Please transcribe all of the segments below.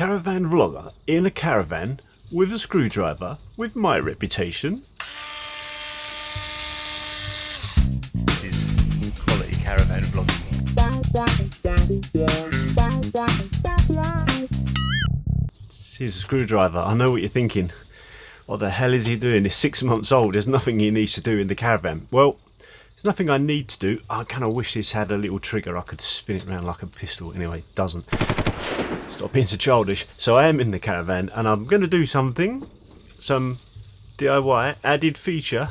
caravan vlogger in a caravan with a screwdriver with my reputation. This is quality caravan vlogging. Here's a screwdriver. I know what you're thinking. What the hell is he doing? He's 6 months old. There's nothing he needs to do in the caravan. Well, there's nothing I need to do. I kind of wish this had a little trigger. I could spin it around like a pistol. Anyway, it doesn't. Stop being so childish. So I am in the caravan and I'm going to do something. Some DIY added feature.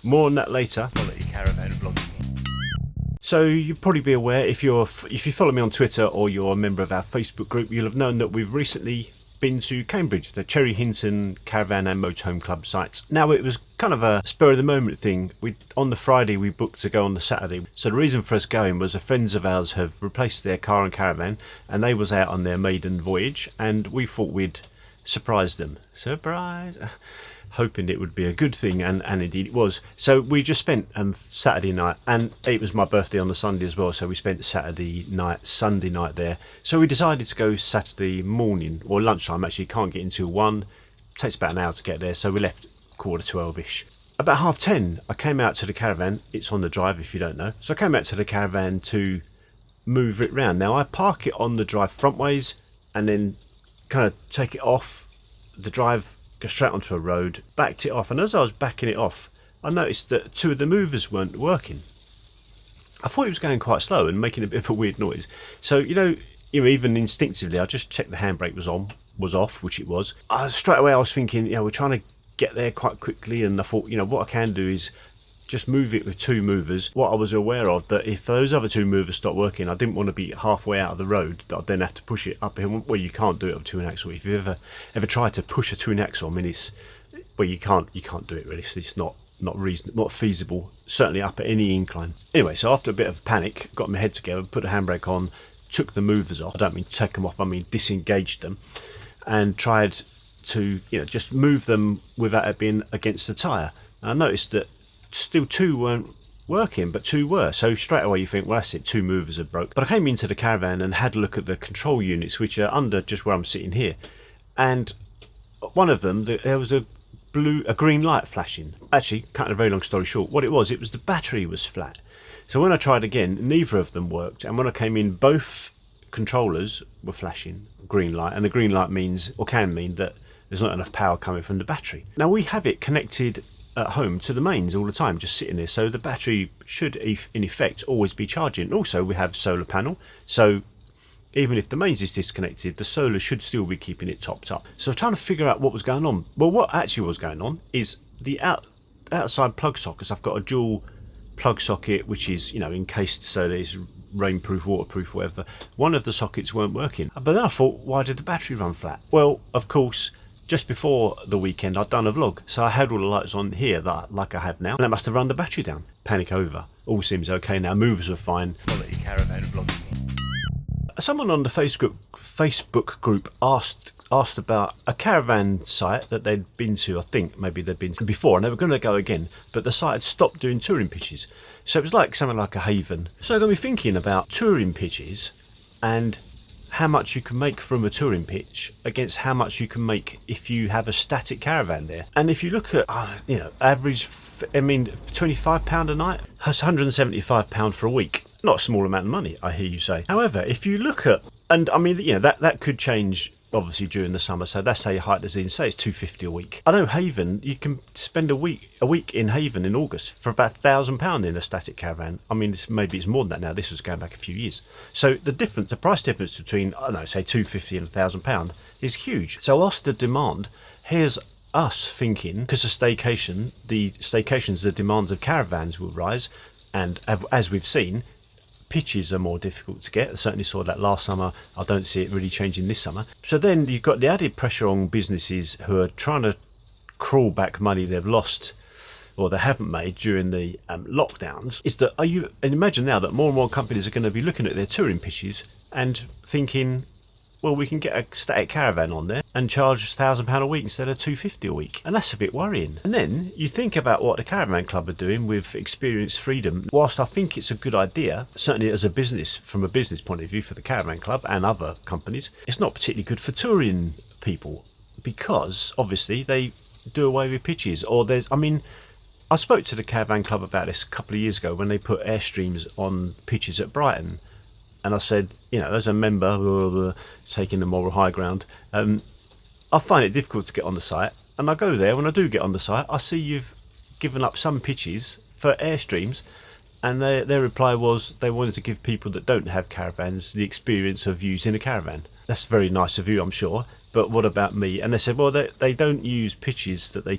More on that later. Quality caravan vlogging. So you'll probably be aware, if you follow me on Twitter or you're a member of our Facebook group, you'll have known that we've recently been to Cambridge, the Cherry Hinton Caravan and Motorhome Club sites. Now, it was kind of a spur of the moment thing. On the Friday we booked to go on the Saturday. So the reason for us going was friends of ours have replaced their car and caravan and they was out on their maiden voyage and we thought we'd surprise them. Surprise! Hoping it would be a good thing, and indeed it was. So we just spent Saturday night, and it was my birthday on the Sunday as well, so we spent Saturday night, Sunday night there. So we decided to go Saturday morning, or lunchtime actually. Can't get until 1, takes about an hour to get there, so we left 12:ish. About 10:30 I came out to the caravan. It's on the drive if you don't know. So I came out to the caravan to move it round. Now I park it on the drive front ways and then kind of take it off the drive, go straight onto a road, backed it off, and as I was backing it off I noticed that 2 of the movers weren't working. I thought it was going quite slow and making a bit of a weird noise, so you know even instinctively I just checked the handbrake was off, which it was. Straight away I was thinking, we're trying to get there quite quickly, and I thought, what I can do is just move it with 2 movers. What I was aware of, that if those other 2 movers stopped working, I didn't want to be halfway out of the road, that I'd then have to push it up hill. Well, you can't do it with 2 axle. If you ever tried to push a 2 axle, I mean, you can't do it really. It's not reasonable, not feasible, certainly up at any incline. Anyway, so after a bit of panic, got my head together, put the handbrake on, took the movers off. I don't mean take them off, I mean disengaged them, and tried to just move them without it being against the tyre. I noticed that still 2 weren't working, but 2 were. So straight away you think, well, that's it, 2 movers have broke. But I came into the caravan and had a look at the control units, which are under just where I'm sitting here, and one of them, there was a green light flashing. Actually, cutting a very long story short, what it was the battery was flat. So when I tried again, neither of them worked, and when I came in, both controllers were flashing green light, and the green light means, or can mean, that there's not enough power coming from the battery. Now we have it connected at home to the mains all the time, just sitting there, so the battery should in effect always be charging. Also we have solar panel, so even if the mains is disconnected, the solar should still be keeping it topped up. So I was trying to figure out what was going on. Well, what actually was going on is the outside plug sockets. I've got a dual plug socket which is encased, so that it's rainproof, waterproof, whatever. One of the sockets weren't working, but then I thought, why did the battery run flat? Well, of course, just before the weekend I'd done a vlog, so I had all the lights on here like I have now, and that must have run the battery down. Panic over. All seems okay now. Movers were fine. Quality caravan vlogging. Someone on the Facebook group asked about a caravan site that they'd been to. I think maybe they'd been to before and they were going to go again, but the site had stopped doing touring pitches. So it was like something like a haven. So I got me thinking about touring pitches and how much you can make from a touring pitch against how much you can make if you have a static caravan there. And if you look at average, £25 a night, that's £175 for a week. Not a small amount of money, I hear you say. However, if you look at, and I mean, that could change obviously during the summer, so that's say height as in, say it's £250 a week. I know Haven, you can spend a week in Haven in August for about £1,000 in a static caravan. I mean, maybe it's more than that now. This was going back a few years. So the price difference between, I don't know, say £250 and £1,000 is huge. So whilst the demand, here's us thinking, because of staycations, the demands of caravans will rise, and as we've seen, pitches are more difficult to get. I certainly saw that last summer. I don't see it really changing this summer. So then you've got the added pressure on businesses who are trying to crawl back money they've lost or they haven't made during the lockdowns. And imagine now that more and more companies are going to be looking at their touring pitches and thinking, well, we can get a static caravan on there and charge £1,000 a week instead of £250 a week. And that's a bit worrying. And then you think about what the Caravan Club are doing with Experience Freedom. Whilst I think it's a good idea, certainly as a business, from a business point of view for the Caravan Club and other companies, it's not particularly good for touring people because obviously they do away with pitches. Or I spoke to the Caravan Club about this a couple of years ago when they put Airstreams on pitches at Brighton. And I said, as a member, blah, blah, blah, taking the moral high ground, I find it difficult to get on the site. And I go there, when I do get on the site, I see you've given up some pitches for Airstreams. And their reply was they wanted to give people that don't have caravans the experience of using a caravan. That's very nice of you, I'm sure. But what about me? And they said, well, they don't use pitches that they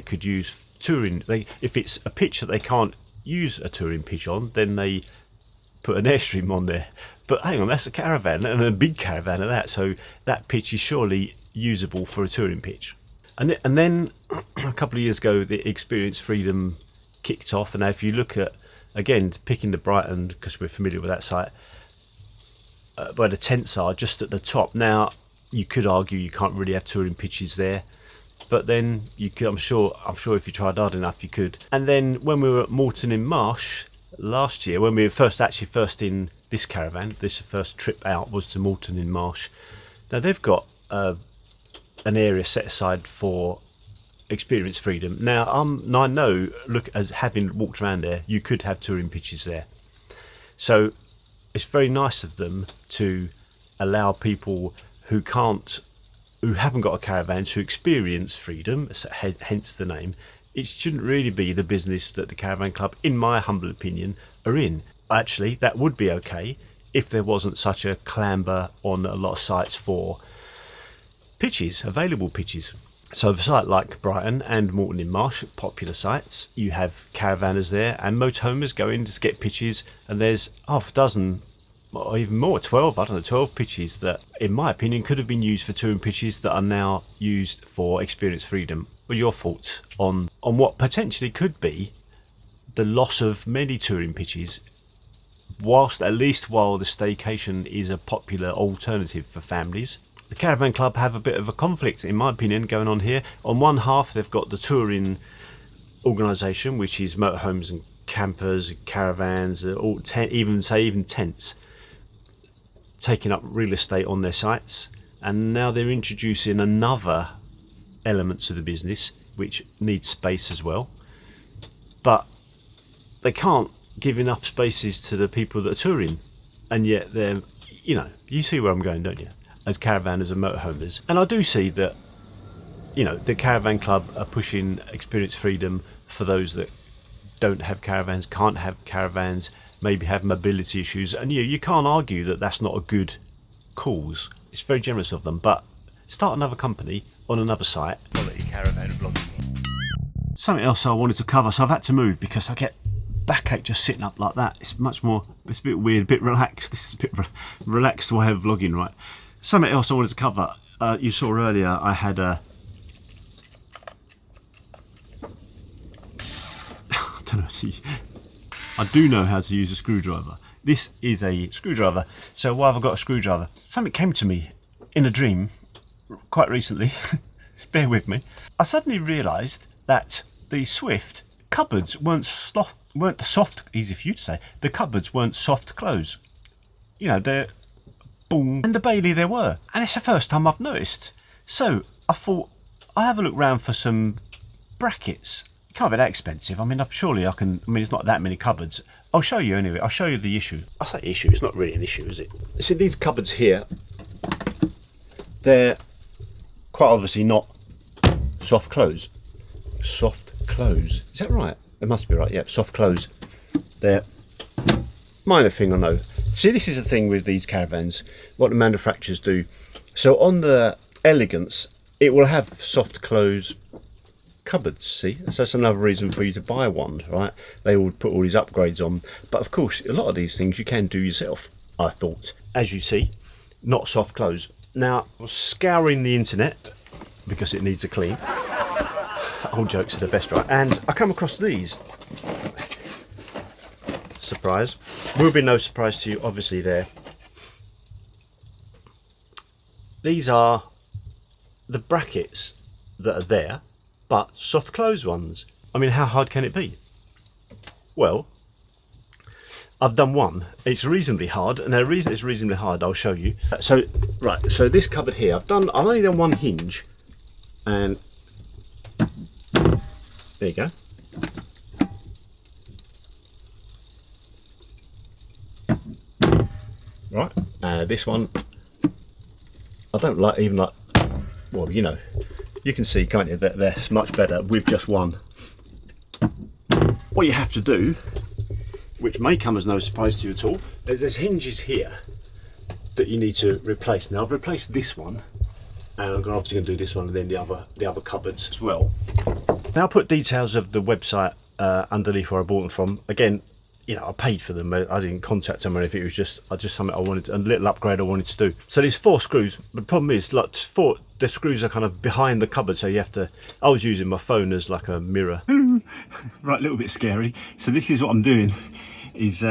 could use touring. If it's a pitch that they can't use a touring pitch on, then they put an Airstream on there. But hang on, that's a caravan, and a big caravan of that, so that pitch is surely usable for a touring pitch. And then a couple of years ago, the Experience Freedom kicked off, and now if you look at, again, picking the Brighton, because we're familiar with that site, where the tents are just at the top. Now, you could argue you can't really have touring pitches there, but then you could, I'm sure if you tried hard enough, you could. And then when we were at Moulton in Marsh last year, when we were first in this caravan, this first trip out was to Moulton in Marsh. Now they've got an area set aside for Experience Freedom. Now I know, look, as having walked around there, you could have touring pitches there. So it's very nice of them to allow people who haven't got a caravan to experience freedom, hence the name. It shouldn't really be the business that the Caravan Club, in my humble opinion, are in. Actually, that would be okay if there wasn't such a clamber on a lot of sites for pitches, available pitches. So a site like Brighton and Moulton in Marsh, popular sites, you have caravanners there and motorhomers go in to get pitches, and there's half a dozen or even more, 12 pitches that, in my opinion, could have been used for touring pitches that are now used for Experience Freedom. What are your thoughts on what potentially could be the loss of many touring pitches, while the staycation is a popular alternative for families? The Caravan Club have a bit of a conflict, in my opinion, going on here. On one half, they've got the touring organisation, which is motorhomes and campers, caravans, even tents, taking up real estate on their sites, and now they're introducing another element to the business which needs space as well, but they can't give enough spaces to the people that are touring, and yet they're, you see where I'm going, don't you, as caravanners and motorhomers. And I do see that, the Caravan Club are pushing Experience Freedom for those that don't have caravans, can't have caravans, maybe have mobility issues, and you can't argue that that's not a good cause. It's very generous of them, but start another company on another site. Quality caravan vlogging. Something else I wanted to cover, so I've had to move because I get backache just sitting up like that. It's a bit weird, a bit relaxed. This is a bit relaxed way of vlogging, right? Something else I wanted to cover. You saw earlier I had a I don't know. I do know how to use a screwdriver. This is a screwdriver. So why have I got a screwdriver? Something came to me in a dream quite recently. Just bear with me. I suddenly realised that the Swift cupboards weren't soft. Easy for you to say. The cupboards weren't soft close. They're boom. And the Bailey there were. And it's the first time I've noticed. So I thought I'll have a look round for some brackets. It can't be that expensive. Surely I can. It's not that many cupboards. I'll show you anyway. I'll show you the issue. I say issue, it's not really an issue, is it? See, these cupboards here, they're quite obviously not soft close. Soft close. Is that right? It must be right, yeah. Soft close. They're minor thing I know. See, this is the thing with these caravans, what the manufacturers do. So on the Elegance, it will have soft close cupboards, see? So that's another reason for you to buy one, right? They will put all these upgrades on. But of course, a lot of these things you can do yourself, I thought. As you see, not soft close. Now, I was scouring the internet because it needs a clean. Old jokes are the best, right? And I come across these. Surprise. Will be no surprise to you, obviously, they're these are the brackets that are there, but soft close ones. I mean, how hard can it be? Well, I've done one. It's reasonably hard, and the reason it's reasonably hard, I'll show you. So this cupboard here, I've only done one hinge, and there you go. Right, this one, I don't like, well, you know, you can see, can't you, that that's much better with just one. What you have to do, which may come as no surprise to you at all, is there's hinges here that you need to replace. Now I've replaced this one, and I'm obviously going to do this one and then the other cupboards as well. Now I'll put details of the website underneath where I bought them from. Again, you know, I paid for them. I didn't contact them or anything. It was just something I wanted, a little upgrade I wanted to do. So there's 4 screws. But the problem is, like, the screws are kind of behind the cupboard, so you have to. I was using my phone as like a mirror. Right, a little bit scary. So this is what I'm doing: is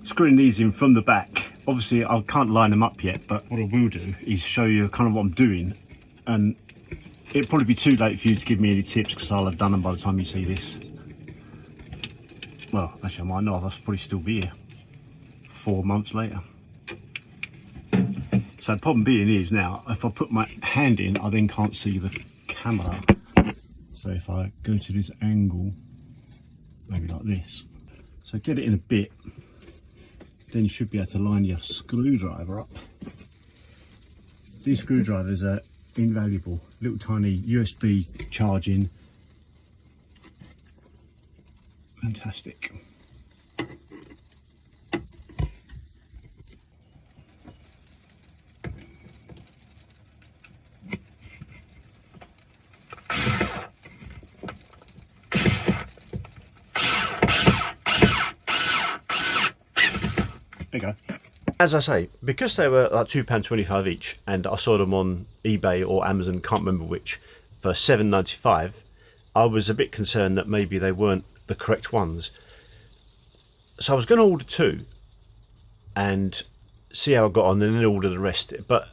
screwing these in from the back. Obviously, I can't line them up yet, but what I will do is show you kind of what I'm doing, and it'll probably be too late for you to give me any tips because I'll have done them by the time you see this. Well, actually, I might not. I'll probably still be here 4 months later. So the problem being is now, if I put my hand in, I then can't see the camera. So if I go to this angle, maybe like this, so get it in a bit, then you should be able to line your screwdriver up. These screwdrivers are invaluable. Little tiny USB charging. Fantastic. There you go. As I say, because they were like £2.25 each, and I saw them on eBay or Amazon, can't remember which, for £7.95, I was a bit concerned that maybe they weren't the correct ones. So I was going to order 2 and see how I got on, and then order the rest. But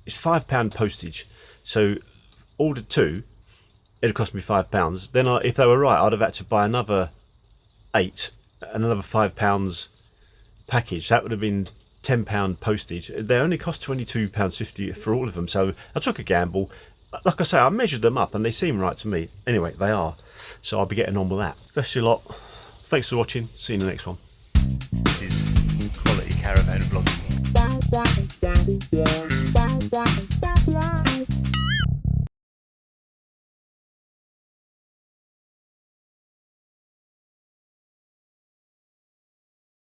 it's £5 postage, so ordered 2, it'd cost me £5. Then if they were right, I'd have had to buy another 8 and another £5 package. That would have been £10 postage. They only cost £22.50 for all of them, so I took a gamble. Like I say, I measured them up and they seem right to me. Anyway, they are, so I'll be getting on with that. That's your lot. Thanks for watching. See you in the next one. This is quality caravan vlogging.